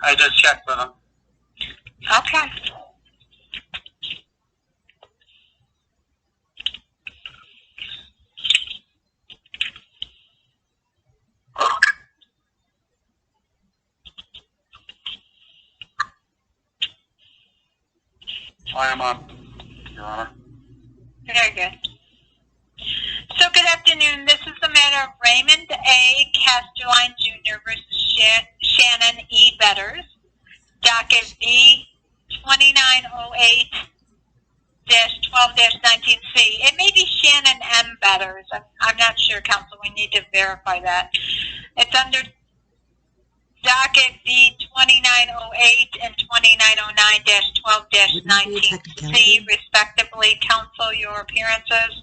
I just checked with him. Okay. I am on, Your Honor. Very good. So good afternoon. This is the matter of Raymond A. Casterline Jr. versus Shannon E. Betters, docket B 2908-12-19C. It may be Shannon M. Betters. I'm not sure, counsel. We need to verify that. It's under docket B 2908 and 2909-12-19C, respectively. Counsel, your appearances.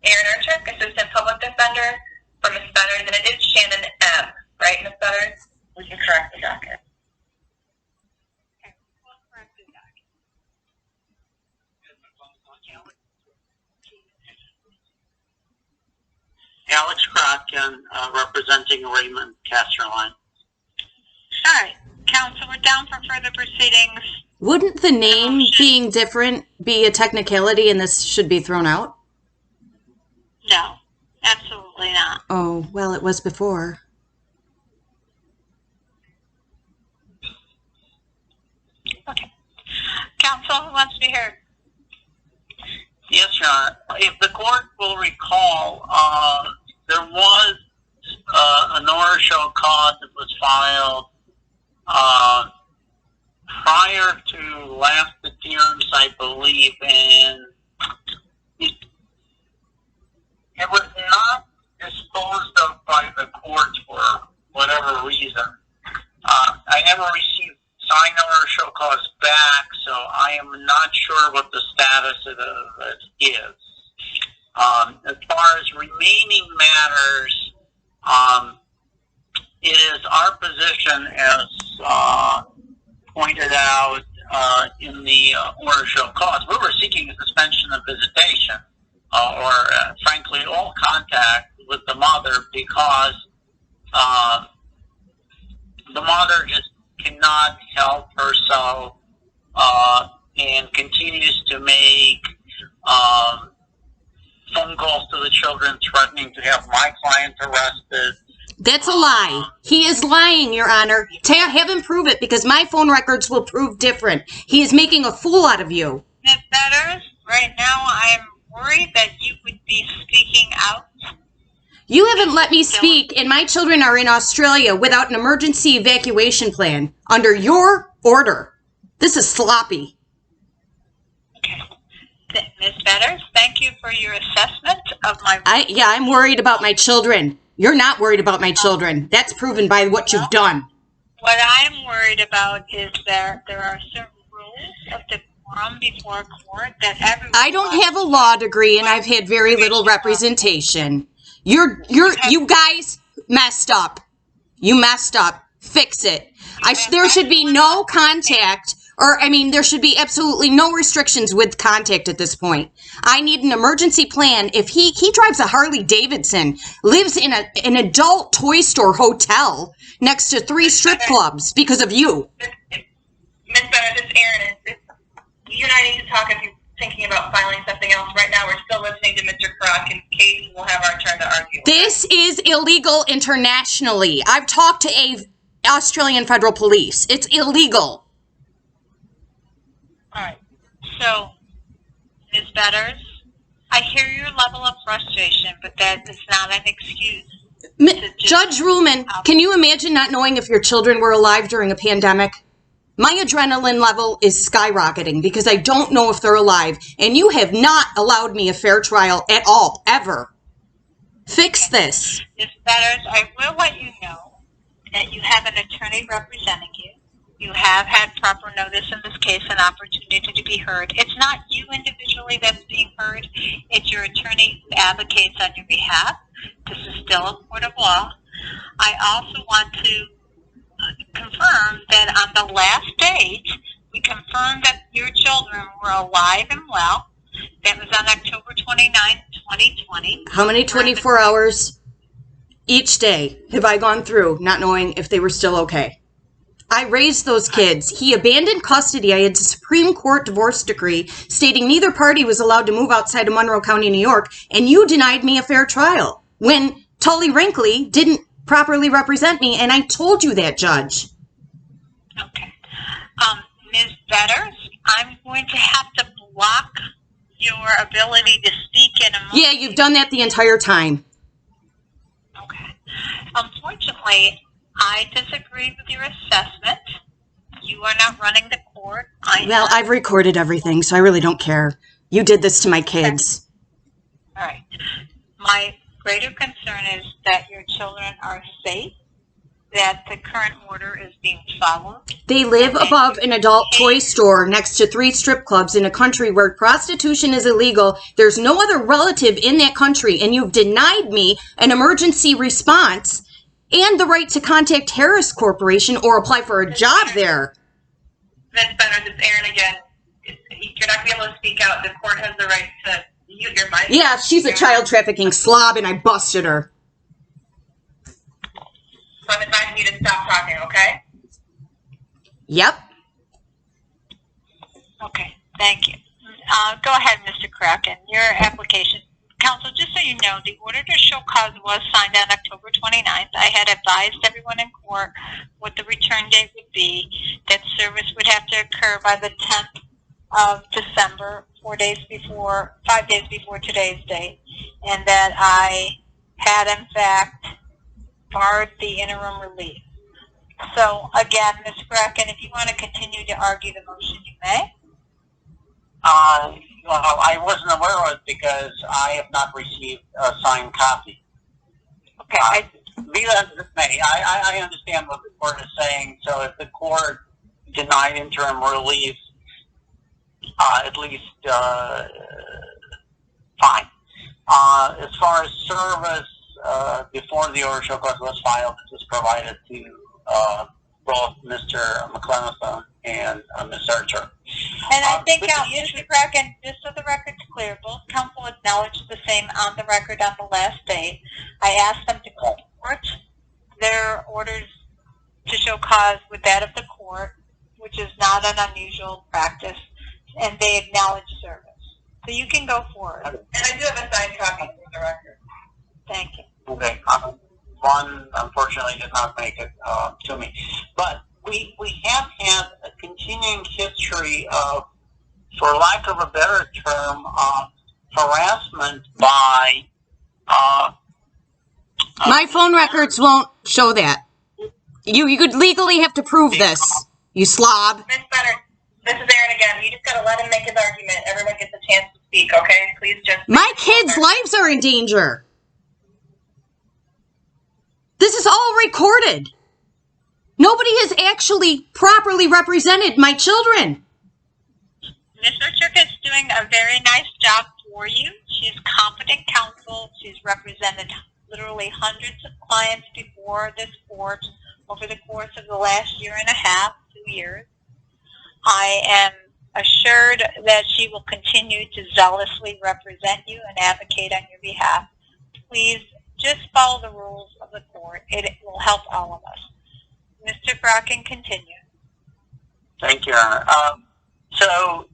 Aaron Urchuk, Assistant Public Defender for Ms. Betters, and it is Shannon M. Right, Ms. Betters? We can correct the docket. Okay, we'll correct the docket. Alex Korotkin, representing Raymond Casterline. All right, counsel, we're down for further proceedings. Wouldn't the name being different be a technicality and this should be thrown out? No, absolutely not. Oh, well, it was before. Okay. Counsel, who wants to be heard? Yes, Your Honor. If the court will recall, there was an order show cause that was filed prior to last appearance, I believe, and it was not disposed of by the court for whatever reason. I never received signed order show cause back, so I am not sure what the status of it is. As far as remaining matters, it is our position, as pointed out in the order show cause, we were seeking a suspension of visitation, or frankly, all contact with the mother, because the mother just cannot help herself and continues to make phone calls to the children threatening to have my client arrested. That's a lie. He is lying, Your Honor. Have him prove it, because my phone records will prove different. He is making a fool out of you. Ms. Betters, right now I'm worried that you would be speaking out. You haven't let me speak, and my children are in Australia without an emergency evacuation plan under your order. This is sloppy. Okay. Ms. Betters, thank you for your assessment of my... I'm worried about my children. You're not worried about my children. That's proven by what you've done. What I'm worried about is that there are certain rules of decorum before court that everyone... I don't have a law degree, and I've had very little representation. You guys messed up. You messed up. Fix it. There should be no contact, there should be absolutely no restrictions with contact at this point. I need an emergency plan. If he drives a Harley Davidson, lives in an adult toy store hotel next to 3 strip clubs because of you. Ms. Bennett, it's Aaron. You and I need to talk if you're thinking about filing something else. Right now, we're still listening to Mr. Korotkin. Case will have our turn to argue. This is illegal internationally. I've talked to Australian federal police. It's illegal. All right. So, Ms. Betters, I hear your level of frustration, but that is not an excuse. Judge Ruhlman, can you imagine not knowing if your children were alive during a pandemic? My adrenaline level is skyrocketing because I don't know if they're alive, and you have not allowed me a fair trial at all, ever. Fix this. Ms. Betters, I will let you know that you have an attorney representing you. You have had proper notice in this case, an opportunity to be heard. It's not you individually that's being heard. It's your attorney who advocates on your behalf. This is still a court of law. I also want to confirm that on the last date, we confirmed that your children were alive and well. That was on October 29th, 2020. How many 24 hours? each day have I gone through not knowing if they were still okay. I raised those kids. He abandoned custody. I had a Supreme Court divorce decree stating neither party was allowed to move outside of Monroe County, New York, and you denied me a fair trial when Tully Wrinkly didn't properly represent me, and I told you that, Judge. Okay. Ms. Betters, I'm going to have to block your ability to speak in a moment. Yeah, you've done that the entire time. Okay. Unfortunately, I disagree with your assessment. You are not running the court. Well, I've recorded everything, so I really don't care. You did this to my kids. All right. My greater concern is that your children are safe, that the current order is being followed. They live above an adult toy store next to 3 strip clubs in a country where prostitution is illegal. There's no other relative in that country, and you've denied me an emergency response and the right to contact Harris Corporation or apply for a job there. Ms. Betters, it's Aaron again. You're not going to be able to speak out. The court has the right to mute your mic. Yeah, she's a child trafficking slob, and I busted her. So I'm advising you to stop talking, okay? Yep. Okay, thank you. Go ahead, Mr. Kraken. Your application. Counsel, just so you know, the order to show cause was signed on October 29th. I had advised everyone in court what the return date would be, that service would have to occur by the 10th of December, 5 days before today's date, and that I had, in fact, barred the interim relief. So, again, Ms. Kraken, if you want to continue to argue the motion, you may. Well, I wasn't aware of it because I have not received a signed copy. Okay. Be that as it may, I understand what the court is saying. So if the court denied interim relief, at least fine. As far as service, before the order show cause was filed, it was provided to both Mr. McClenathan and Ms. Archer. And I think, Mr. Kraken, just so the record's clear, both counsel acknowledged the same on the record on the last date. I asked them to comport their orders to show cause with that of the court, which is not an unusual practice, and they acknowledged service. So you can go forward. And I do have a signed copy for the record. Thank you. Okay. One, unfortunately, did not make it to me. But we have had a continuing history of, for lack of a better term, harassment by... My phone records won't show that. You could legally have to prove this, you slob. Ms. Betters, this is Aaron again. You just got to let him make his argument. Everyone gets a chance to speak, okay? Please just... My kids' lives are in danger. This is all recorded. Nobody has actually properly represented my children. Ms. Richard is doing a very nice job for you. She's competent counsel. She's represented literally hundreds of clients before this court over the course of the last year and a half, 2 years. I am assured that she will continue to zealously represent you and advocate on your behalf. Please just follow the rules of the court. It will help all of us. Mr. Fracking, continue. Thank you, Your Honor. So,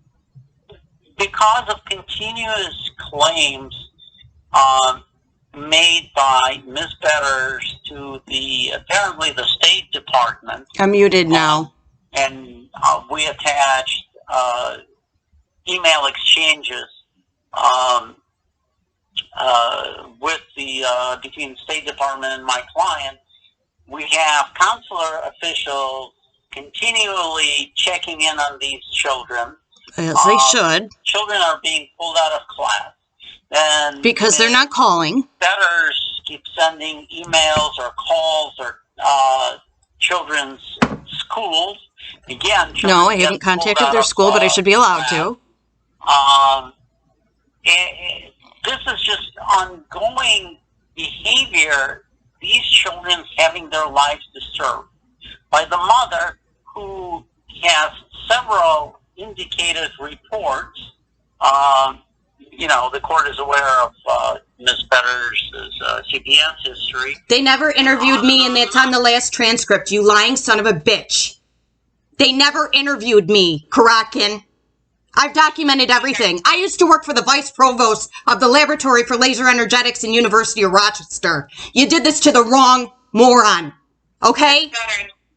because of continuous claims made by Ms. Betters to apparently the State Department. I'm muted now. And we attached email exchanges with between the State Department and my client. We have consular officials continually checking in on these children. As they should. Children are being pulled out of class. And because they're not calling. Betters keep sending emails or calls or children's schools. Again, no, I haven't contacted their school, but I should be allowed to. This is just ongoing behavior. These children having their lives disturbed by the mother, who has several indicated reports the court is aware of Ms. Better's CPS history. They never interviewed me, and that's on the last transcript, you lying son of a bitch. They never interviewed me, Korotkin. I've documented everything. I used to work for the vice provost of the Laboratory for Laser Energetics in University of Rochester. You did this to the wrong moron, okay?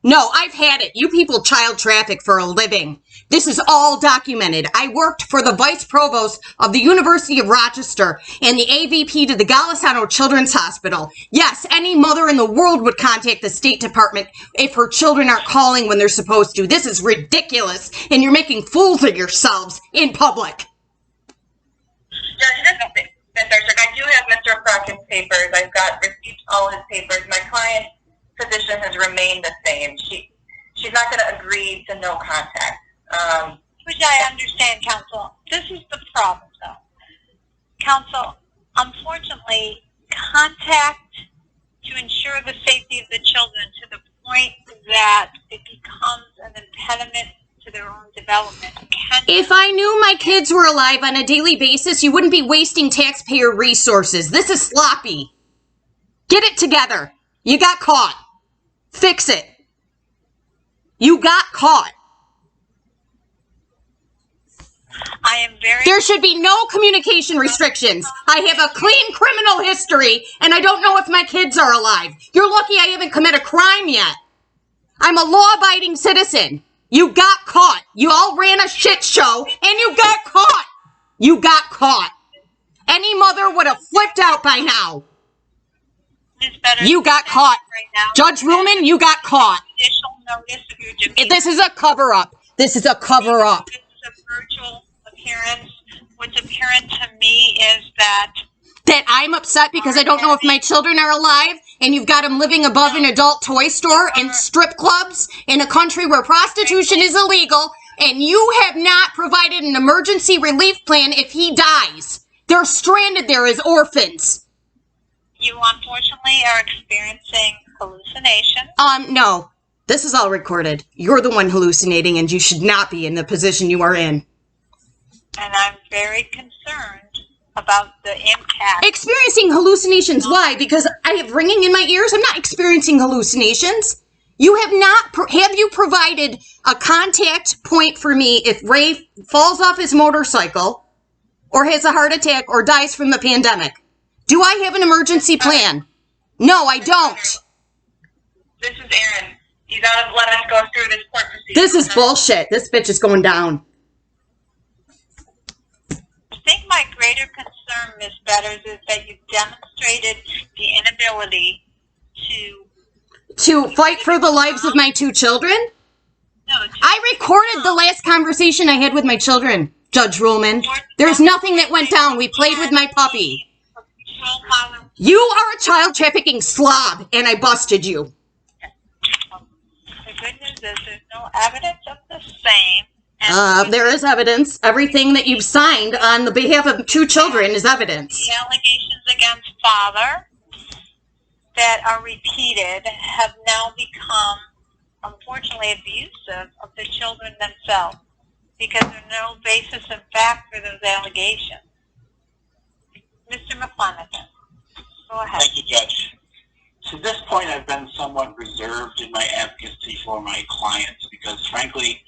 No, I've had it. You people child traffic for a living. This is all documented. I worked for the vice provost of the University of Rochester and the AVP to the Golisano Children's Hospital. Yes, any mother in the world would contact the State Department if her children aren't calling when they're supposed to. This is ridiculous, and you're making fools of yourselves in public. Judge, I do have Mr. Fracking's papers. I've got received all his papers. My client's position has remained the same. She's not going to agree to no contact. Which I understand, counsel. This is the problem, though. Counsel, unfortunately, contact to ensure the safety of the children to the point that it becomes an impediment to their own development. If I knew my kids were alive on a daily basis, you wouldn't be wasting taxpayer resources. This is sloppy. Get it together. You got caught. Fix it. You got caught. I am very... There should be no communication restrictions. I have a clean criminal history, and I don't know if my kids are alive. You're lucky I haven't committed a crime yet. I'm a law-abiding citizen. You got caught. You all ran a shit show, and you got caught. You got caught. Any mother would have flipped out by now. You got caught. Right Judge Ruhlman, you got caught. Notice of your demeanor. This is a cover-up. This is a cover-up. This is a virtual appearance. What's apparent to me is that I'm upset because I don't know if my children are alive, and you've got them living above an adult toy store and strip clubs in a country where prostitution is illegal, and you have not provided an emergency relief plan if he dies. They're stranded there as orphans. you unfortunately are experiencing hallucination. No. This is all recorded. You're the one hallucinating, and you should not be in the position you are in. And I'm very concerned about the impact. Experiencing hallucinations. Why? Because I have ringing in my ears? I'm not experiencing hallucinations. You have not, have you provided a contact point for me if Ray falls off his motorcycle or has a heart attack or dies from the pandemic? Do I have an emergency plan? No, I don't. This is Aaron. You gotta let us go through this court procedure. This is bullshit. This bitch is going down. I think my greater concern, Ms. Betters, is that you've demonstrated the inability to fight for the lives of my two children? No, I recorded the last conversation I had with my children, Judge Ruhlman. There's nothing that went down. We played with my puppy. You are a child trafficking slob, and I busted you. The good news is there's no evidence of the same. There is evidence. Everything that you've signed on the behalf of two children is evidence. The allegations against father that are repeated have now become, unfortunately, abusive of the children themselves because there's no basis in fact for those allegations. Mr. McClanahan, go ahead. Thank you, Judge. To this point, I've been somewhat reserved in my advocacy for my clients because, frankly,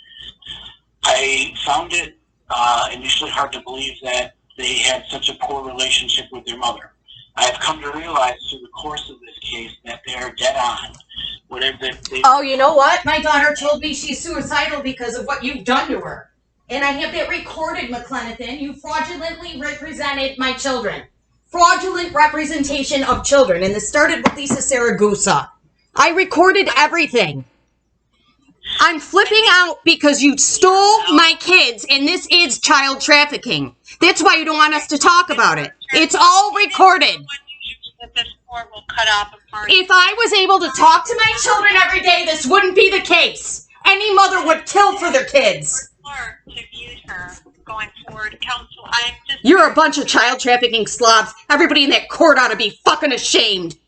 I found it initially hard to believe that they had such a poor relationship with their mother. I have come to realize through the course of this case that they are dead on. Whatever they Oh, you know what? My daughter told me she's suicidal because of what you've done to her. And I have that recorded, McClanahan. You fraudulently represented my children. Fraudulent representation of children. And this started with Lisa Saragusa. I recorded everything. I'm flipping out because you stole my kids, and this is child trafficking. That's why you don't want us to talk about it. It's all recorded. If I was able to talk to my children every day, this wouldn't be the case. Any mother would kill for their kids. You're a bunch of child trafficking slobs. Everybody in that court ought to be fucking ashamed.